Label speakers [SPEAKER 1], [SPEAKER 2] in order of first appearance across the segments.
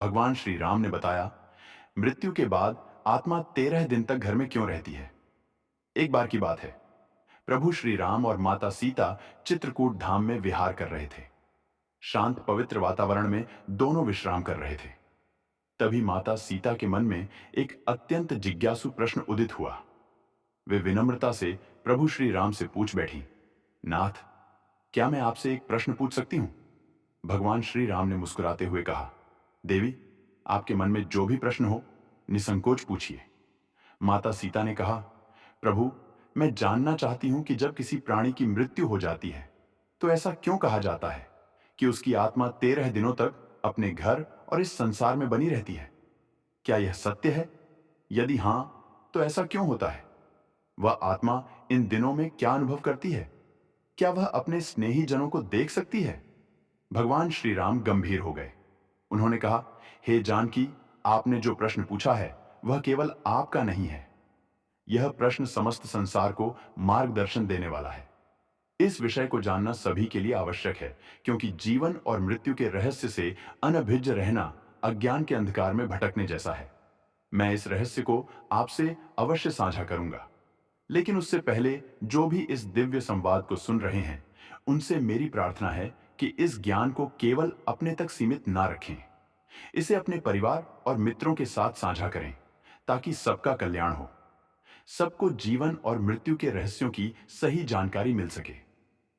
[SPEAKER 1] भगवान श्री राम ने बताया, मृत्यु के बाद आत्मा 13 दिन तक घर में क्यों रहती है। एक बार की बात है, प्रभु श्री राम और माता सीता चित्रकूट धाम में विहार कर रहे थे। शांत पवित्र वातावरण में दोनों विश्राम कर रहे थे। तभी माता सीता के मन में एक अत्यंत जिज्ञासु प्रश्न उदित हुआ। वे विनम्रता से प्रभु श्री राम से पूछ बैठी, नाथ, क्या मैं आपसे एक प्रश्न पूछ सकती हूं? भगवान श्री राम ने मुस्कुराते हुए कहा, देवी, आपके मन में जो भी प्रश्न हो, निसंकोच पूछिए। माता सीता ने कहा, प्रभु, मैं जानना चाहती हूं कि जब किसी प्राणी की मृत्यु हो जाती है तो ऐसा क्यों कहा जाता है कि उसकी आत्मा 13 दिनों तक अपने घर और इस संसार में बनी रहती है। क्या यह सत्य है? यदि हां, तो ऐसा क्यों होता है? वह आत्मा इन दिनों में क्या अनुभव करती है? क्या वह अपने स्नेही जनों को देख सकती है? भगवान श्री राम गंभीर हो गए। उन्होंने कहा, हे जानकी, आपने जो प्रश्न पूछा है वह केवल आपका नहीं है। यह प्रश्न समस्त संसार को मार्गदर्शन देने वाला है। इस विषय को जानना सभी के लिए आवश्यक है, क्योंकि जीवन और मृत्यु के रहस्य से अनभिज्ञ रहना अज्ञान के अंधकार में भटकने जैसा है। मैं इस रहस्य को आपसे अवश्य साझा करूंगा, लेकिन उससे पहले जो भी इस दिव्य संवाद को सुन रहे हैं, उनसे मेरी प्रार्थना है कि इस ज्ञान को केवल अपने तक सीमित ना रखें। इसे अपने परिवार और मित्रों के साथ साझा करें, ताकि सबका कल्याण हो, सबको जीवन और मृत्यु के रहस्यों की सही जानकारी मिल सके।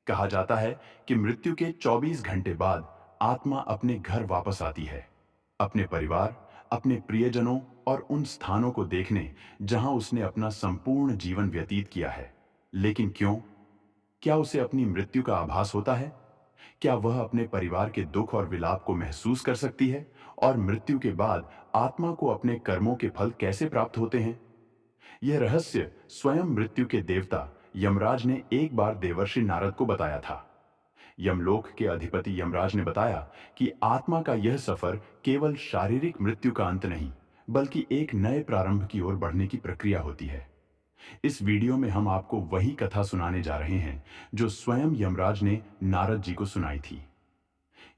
[SPEAKER 1] कहा जाता है कि मृत्यु के 24 घंटे बाद आत्मा अपने घर वापस आती है, अपने परिवार, अपने प्रियजनों और उन स्थानों को देखने जहां उसने अपना संपूर्ण जीवन व्यतीत किया है। लेकिन क्यों? क्या उसे अपनी मृत्यु का आभास होता है? क्या वह अपने परिवार के दुख और विलाप को महसूस कर सकती है? और मृत्यु के बाद आत्मा को अपने कर्मों के फल कैसे प्राप्त होते हैं? यह रहस्य स्वयं मृत्यु के देवता यमराज ने एक बार देवर्षि नारद को बताया था। यमलोक के अधिपति यमराज ने बताया कि आत्मा का यह सफर केवल शारीरिक मृत्यु का अंत नहीं, बल्कि एक नए प्रारंभ की ओर बढ़ने की प्रक्रिया होती है। इस वीडियो में हम आपको वही कथा सुनाने जा रहे हैं जो स्वयं यमराज ने नारद जी को सुनाई थी।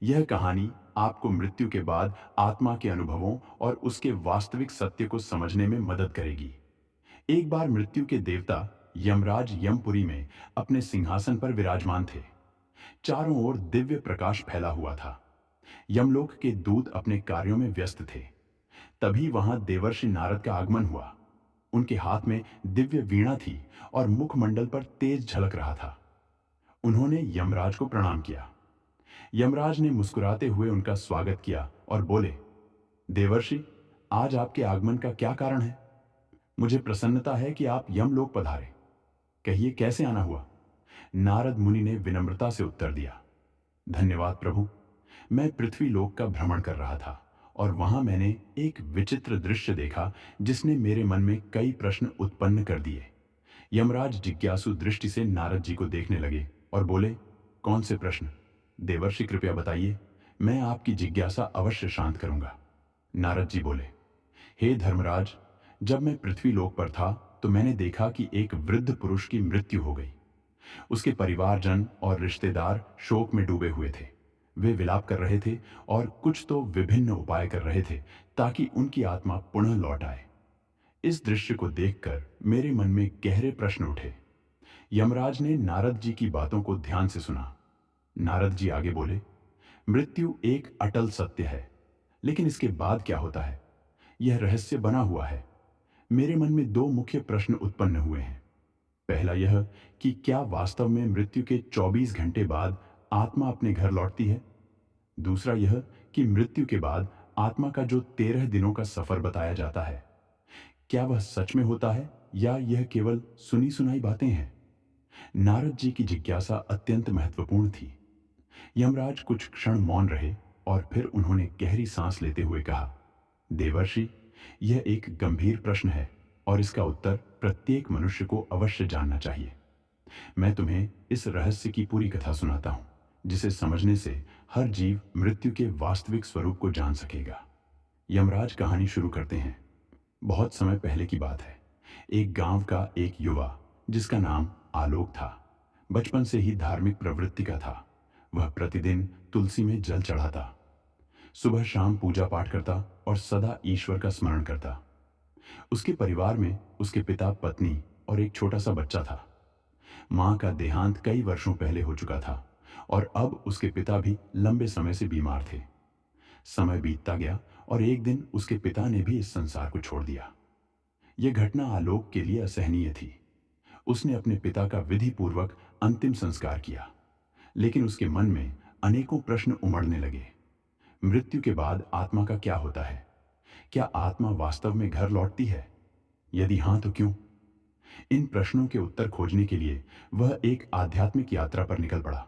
[SPEAKER 1] यह कहानी आपको मृत्यु के बाद आत्मा के अनुभवों और उसके वास्तविक सत्य को समझने में मदद करेगी। एक बार मृत्यु के देवता यमराज यमपुरी में अपने सिंहासन पर विराजमान थे। चारों ओर दिव्य प्रकाश फैला हुआ था। यमलोक के दूत अपने कार्यों में व्यस्त थे। तभी वहां देवर्षि नारद का आगमन हुआ। उनके हाथ में दिव्य वीणा थी और मुखमंडल पर तेज झलक रहा था। उन्होंने यमराज को प्रणाम किया। यमराज ने मुस्कुराते हुए उनका स्वागत किया और बोले, देवर्षि, आज आपके आगमन का क्या कारण है? मुझे प्रसन्नता है कि आप यमलोक पधारे। कहिए, कैसे आना हुआ? नारद मुनि ने विनम्रता से उत्तर दिया, धन्यवाद प्रभु। मैं पृथ्वी लोक का भ्रमण कर रहा था और वहां मैंने एक विचित्र दृश्य देखा जिसने मेरे मन में कई प्रश्न उत्पन्न कर दिए। यमराज जिज्ञासु दृष्टि से नारद जी को देखने लगे और बोले, कौन से प्रश्न? देवर्षि, कृपया बताइए, मैं आपकी जिज्ञासा अवश्य शांत करूंगा। नारद जी बोले, हे धर्मराज, जब मैं पृथ्वी लोक पर था तो मैंने देखा कि एक वृद्ध पुरुष की मृत्यु हो गई। उसके परिवारजन और रिश्तेदार शोक में डूबे हुए थे। वे विलाप कर रहे थे और कुछ तो विभिन्न उपाय कर रहे थे ताकि उनकी आत्मा पुनः लौट आए। इस दृश्य को देखकर मेरे मन में गहरे प्रश्न उठे। यमराज ने नारद जी की बातों को ध्यान से सुना। नारद जी आगे बोले, मृत्यु एक अटल सत्य है, लेकिन इसके बाद क्या होता है, यह रहस्य बना हुआ है। मेरे मन में दो मुख्य प्रश्न उत्पन्न हुए हैं। पहला यह कि क्या वास्तव में मृत्यु के 24 घंटे बाद आत्मा अपने घर लौटती है? दूसरा यह कि मृत्यु के बाद आत्मा का जो 13 दिनों का सफर बताया जाता है, क्या वह सच में होता है या यह केवल सुनी सुनाई बातें हैं? नारद जी की जिज्ञासा अत्यंत महत्वपूर्ण थी। यमराज कुछ क्षण मौन रहे और फिर उन्होंने गहरी सांस लेते हुए कहा, देवर्षि, यह एक गंभीर प्रश्न है और इसका उत्तर प्रत्येक मनुष्य को अवश्य जानना चाहिए। मैं तुम्हें इस रहस्य की पूरी कथा सुनाता हूं, जिसे समझने से हर जीव मृत्यु के वास्तविक स्वरूप को जान सकेगा। यमराज कहानी शुरू करते हैं। बहुत समय पहले की बात है। एक गांव का एक युवा, जिसका नाम आलोक था, बचपन से ही धार्मिक प्रवृत्ति का था। वह प्रतिदिन तुलसी में जल चढ़ाता। सुबह शाम पूजा पाठ करता और सदा ईश्वर का स्मरण करता। उसके परिवार में उसके पिता, पत्नी और एक छोटा सा बच्चा था। माँ का देहांत कई वर्षों पहले हो चुका था और अब उसके पिता भी लंबे समय से बीमार थे। समय बीतता गया और एक दिन उसके पिता ने भी इस संसार को छोड़ दिया। यह घटना आलोक के लिए असहनीय थी। उसने अपने पिता का विधि पूर्वक अंतिम संस्कार किया, लेकिन उसके मन में अनेकों प्रश्न उमड़ने लगे। मृत्यु के बाद आत्मा का क्या होता है? क्या आत्मा वास्तव में घर लौटती है? यदि हाँ, तो क्यों? इन प्रश्नों के उत्तर खोजने के लिए वह एक आध्यात्मिक यात्रा पर निकल पड़ा।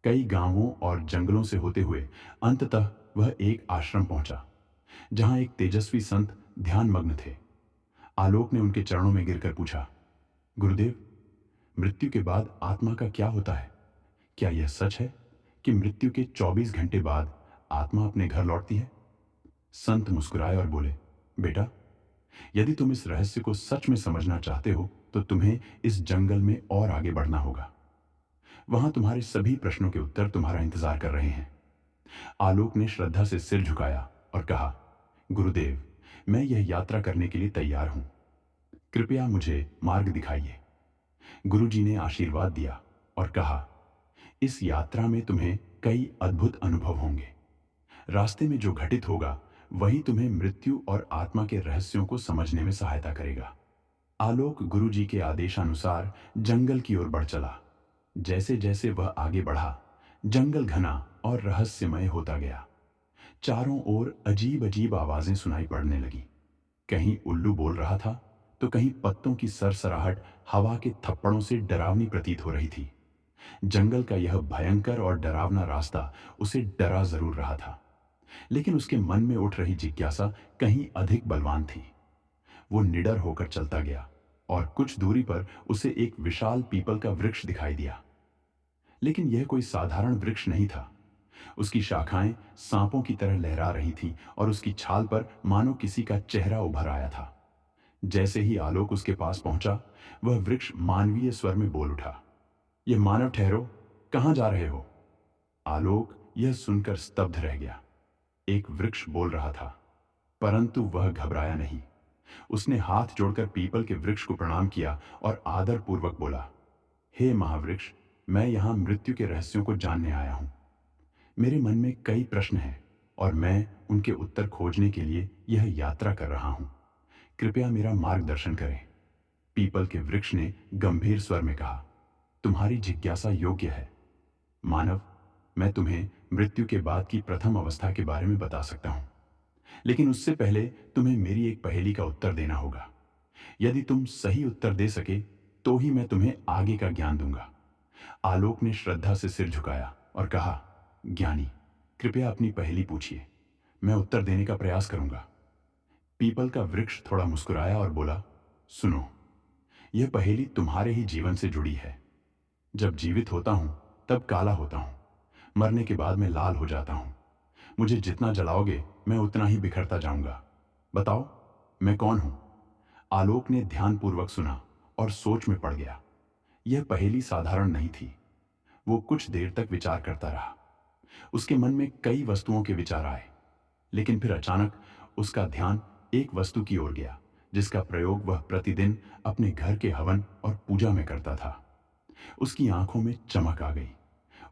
[SPEAKER 1] कई गांवों और जंगलों से होते हुए अंततः वह एक आश्रम पहुंचा, जहां एक तेजस्वी संत ध्यान मग्न थे। आलोक ने उनके चरणों में गिरकर पूछा, गुरुदेव, मृत्यु के बाद आत्मा का क्या होता है? क्या यह सच है कि मृत्यु के 24 घंटे बाद आत्मा अपने घर लौटती है? संत मुस्कुराए और बोले, बेटा, यदि तुम इस रहस्य को सच में समझना चाहते हो तो तुम्हें इस जंगल में और आगे बढ़ना होगा। वहां तुम्हारे सभी प्रश्नों के उत्तर तुम्हारा इंतजार कर रहे हैं। आलोक ने श्रद्धा से सिर झुकाया और कहा, गुरुदेव, मैं यह यात्रा करने के लिए तैयार हूं। कृपया मुझे मार्ग दिखाइए। गुरुजी ने आशीर्वाद दिया और कहा, इस यात्रा में तुम्हें कई अद्भुत अनुभव होंगे। रास्ते में जो घटित होगा वही तुम्हें मृत्यु और आत्मा के रहस्यों को समझने में सहायता करेगा। आलोक गुरुजी के आदेशानुसार जंगल की ओर बढ़ चला। जैसे जैसे वह आगे बढ़ा, जंगल घना और रहस्यमय होता गया। चारों ओर अजीब अजीब आवाजें सुनाई पड़ने लगी। कहीं उल्लू बोल रहा था तो कहीं पत्तों की सरसराहट हवा के थप्पड़ों से डरावनी प्रतीत हो रही थी। जंगल का यह भयंकर और डरावना रास्ता उसे डरा जरूर रहा था, लेकिन उसके मन में उठ रही जिज्ञासा कहीं अधिक बलवान थी। वो निडर होकर चलता गया और कुछ दूरी पर उसे एक विशाल पीपल का वृक्ष दिखाई दिया। लेकिन यह कोई साधारण वृक्ष नहीं था। उसकी शाखाएं सांपों की तरह लहरा रही थीं और उसकी छाल पर मानो किसी का चेहरा उभर आया था। जैसे ही आलोक उसके पास पहुंचा, वह वृक्ष मानवीय स्वर में बोल उठा, यह मानव ठहरो, कहां जा रहे हो? आलोक यह सुनकर स्तब्ध रह गया। एक वृक्ष बोल रहा था, परंतु वह घबराया नहीं। उसने हाथ जोड़कर पीपल के वृक्ष को प्रणाम किया और आदर पूर्वक बोला, हे महावृक्ष, मैं यहां मृत्यु के रहस्यों को जानने आया हूं। मेरे मन में कई प्रश्न हैं और मैं उनके उत्तर खोजने के लिए यह यात्रा कर रहा हूं। कृपया मेरा मार्गदर्शन करें। पीपल के वृक्ष ने गंभीर स्वर में कहा, तुम्हारी जिज्ञासा योग्य है। मानव, मैं तुम्हें मृत्यु के बाद की प्रथम अवस्था के बारे में बता सकता हूं, लेकिन उससे पहले तुम्हें मेरी एक पहेली का उत्तर देना होगा। यदि तुम सही उत्तर दे सके तो ही मैं तुम्हें आगे का ज्ञान दूंगा। आलोक ने श्रद्धा से सिर झुकाया और कहा, ज्ञानी, कृपया अपनी पहेली पूछिए, मैं उत्तर देने का प्रयास करूंगा। पीपल का वृक्ष थोड़ा मुस्कुराया और बोला, सुनो, यह पहेली तुम्हारे ही जीवन से जुड़ी है। जब जीवित होता हूं तब काला होता हूं, मरने के बाद मैं लाल हो जाता हूं। मुझे जितना जलाओगे मैं उतना ही बिखरता जाऊंगा। बताओ, मैं कौन हूं? आलोक ने ध्यानपूर्वक सुना और सोच में पड़ गया। यह पहेली साधारण नहीं थी। वो कुछ देर तक विचार करता रहा। उसके मन में कई वस्तुओं के विचार आए, लेकिन फिर अचानक उसका ध्यान एक वस्तु की ओर गया जिसका प्रयोग वह प्रतिदिन अपने घर के हवन और पूजा में करता था। उसकी आंखों में चमक आ गई।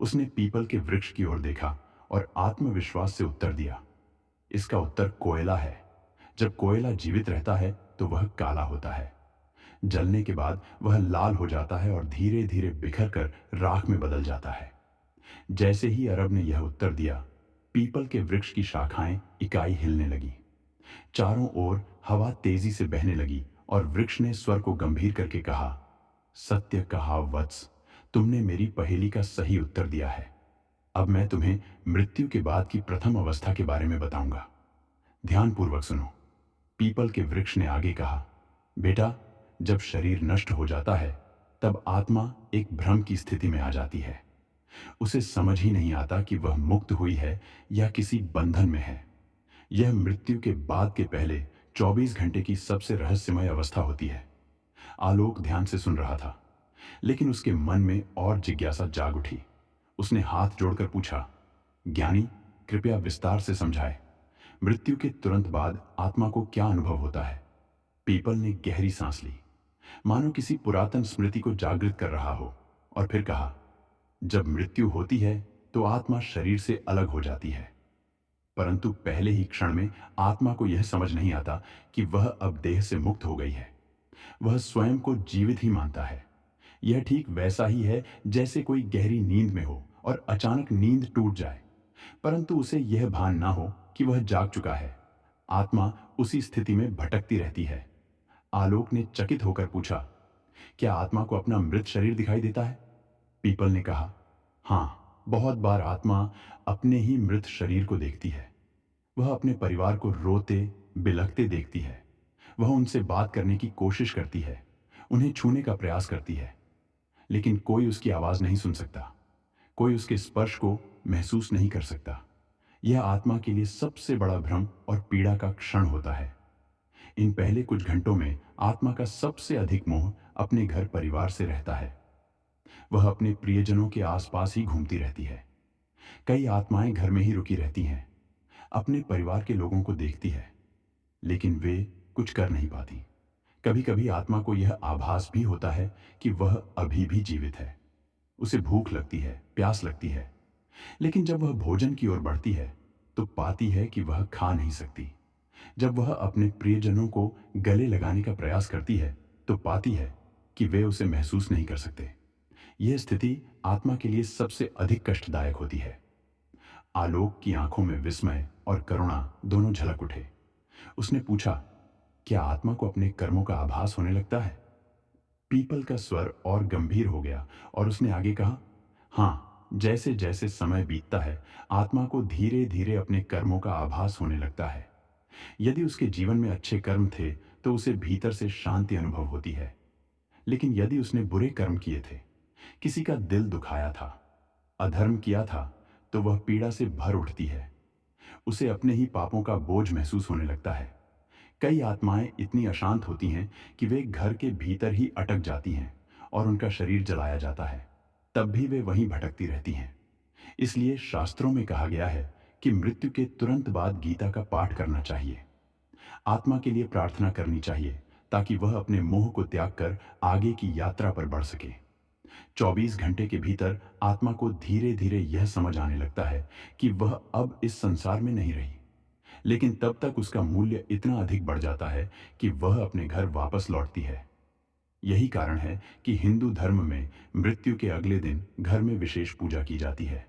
[SPEAKER 1] उसने पीपल के वृक्ष की ओर देखा और आत्मविश्वास से उत्तर दिया, इसका उत्तर कोयला है। जब कोयला जीवित रहता है तो वह काला होता है। जलने के बाद वह लाल हो जाता है और धीरे धीरे बिखर कर राख में बदल जाता है। जैसे ही अरब ने यह उत्तर दिया, पीपल के वृक्ष की शाखाएं इकाई हिलने लगी। चारों ओर हवा तेजी से बहने लगी और वृक्ष ने स्वर को गंभीर करके कहा, सत्य कहा वत्स, तुमने मेरी पहेली का सही उत्तर दिया है। अब मैं तुम्हें मृत्यु के बाद की प्रथम अवस्था के बारे में बताऊंगा। ध्यानपूर्वक सुनो। पीपल के वृक्ष ने आगे कहा, बेटा, जब शरीर नष्ट हो जाता है तब आत्मा एक भ्रम की स्थिति में आ जाती है। उसे समझ ही नहीं आता कि वह मुक्त हुई है या किसी बंधन में है। यह मृत्यु के बाद के पहले 24 घंटे की सबसे रहस्यमय अवस्था होती है। आलोक ध्यान से सुन रहा था, लेकिन उसके मन में और जिज्ञासा जाग उठी। उसने हाथ जोड़कर पूछा, ज्ञानी, कृपया विस्तार से समझाएं। मृत्यु के तुरंत बाद आत्मा को क्या अनुभव होता है? पीपल ने गहरी सांस ली, मानो किसी पुरातन स्मृति को जागृत कर रहा हो, और फिर कहा, जब मृत्यु होती है तो आत्मा शरीर से अलग हो जाती है, परंतु पहले ही क्षण में आत्मा को यह समझ नहीं आता कि वह अब देह से मुक्त हो गई है। वह स्वयं को जीवित ही मानता है। यह ठीक वैसा ही है जैसे कोई गहरी नींद में हो और अचानक नींद टूट जाए, परंतु उसे यह भान ना हो कि वह जाग चुका है। आत्मा उसी स्थिति में भटकती रहती है। आलोक ने चकित होकर पूछा, क्या आत्मा को अपना मृत शरीर दिखाई देता है? पीपल ने कहा, हाँ, बहुत बार आत्मा अपने ही मृत शरीर को देखती है। वह अपने परिवार को रोते बिलखते देखती है। वह उनसे बात करने की कोशिश करती है, उन्हें छूने का प्रयास करती है, लेकिन कोई उसकी आवाज नहीं सुन सकता, कोई उसके स्पर्श को महसूस नहीं कर सकता। यह आत्मा के लिए सबसे बड़ा भ्रम और पीड़ा का क्षण होता है। इन पहले कुछ घंटों में आत्मा का सबसे अधिक मोह अपने घर परिवार से रहता है। वह अपने प्रियजनों के आसपास ही घूमती रहती है। कई आत्माएं घर में ही रुकी रहती हैं, अपने परिवार के लोगों को देखती है, लेकिन वे कुछ कर नहीं पाती। कभी कभी आत्मा को यह आभास भी होता है कि वह अभी भी जीवित है। उसे भूख लगती है, प्यास लगती है, लेकिन जब वह भोजन की ओर बढ़ती है तो पाती है कि वह खा नहीं सकती। जब वह अपने प्रियजनों को गले लगाने का प्रयास करती है तो पाती है कि वे उसे महसूस नहीं कर सकते। यह स्थिति आत्मा के लिए सबसे अधिक कष्टदायक होती है। आलोक की आंखों में विस्मय और करुणा दोनों झलक उठे। उसने पूछा, क्या आत्मा को अपने कर्मों का आभास होने लगता है? पीपल का स्वर और गंभीर हो गया और उसने आगे कहा, हाँ, जैसे जैसे समय बीतता है आत्मा को धीरे धीरे अपने कर्मों का आभास होने लगता है। यदि उसके जीवन में अच्छे कर्म थे तो उसे भीतर से शांति अनुभव होती है, लेकिन यदि उसने बुरे कर्म किए थे, किसी का दिल दुखाया था, अधर्म किया था, तो वह पीड़ा से भर उठती है। उसे अपने ही पापों का बोझ महसूस होने लगता है। कई आत्माएं इतनी अशांत होती हैं कि वे घर के भीतर ही अटक जाती हैं और उनका शरीर जलाया जाता है, तब भी वे वहीं भटकती रहती हैं। इसलिए शास्त्रों में कहा गया है कि मृत्यु के तुरंत बाद गीता का पाठ करना चाहिए। आत्मा के लिए प्रार्थना करनी चाहिए ताकि वह अपने मोह को त्याग कर आगे की यात्रा पर बढ़ सके। 24 घंटे के भीतर आत्मा को धीरे धीरे यह समझ आने लगता है कि वह अब इस संसार में नहीं रही, लेकिन तब तक उसका मूल्य इतना अधिक बढ़ जाता है कि वह अपने घर वापस लौटती है। यही कारण है कि हिंदू धर्म में मृत्यु के अगले दिन घर में विशेष पूजा की जाती है।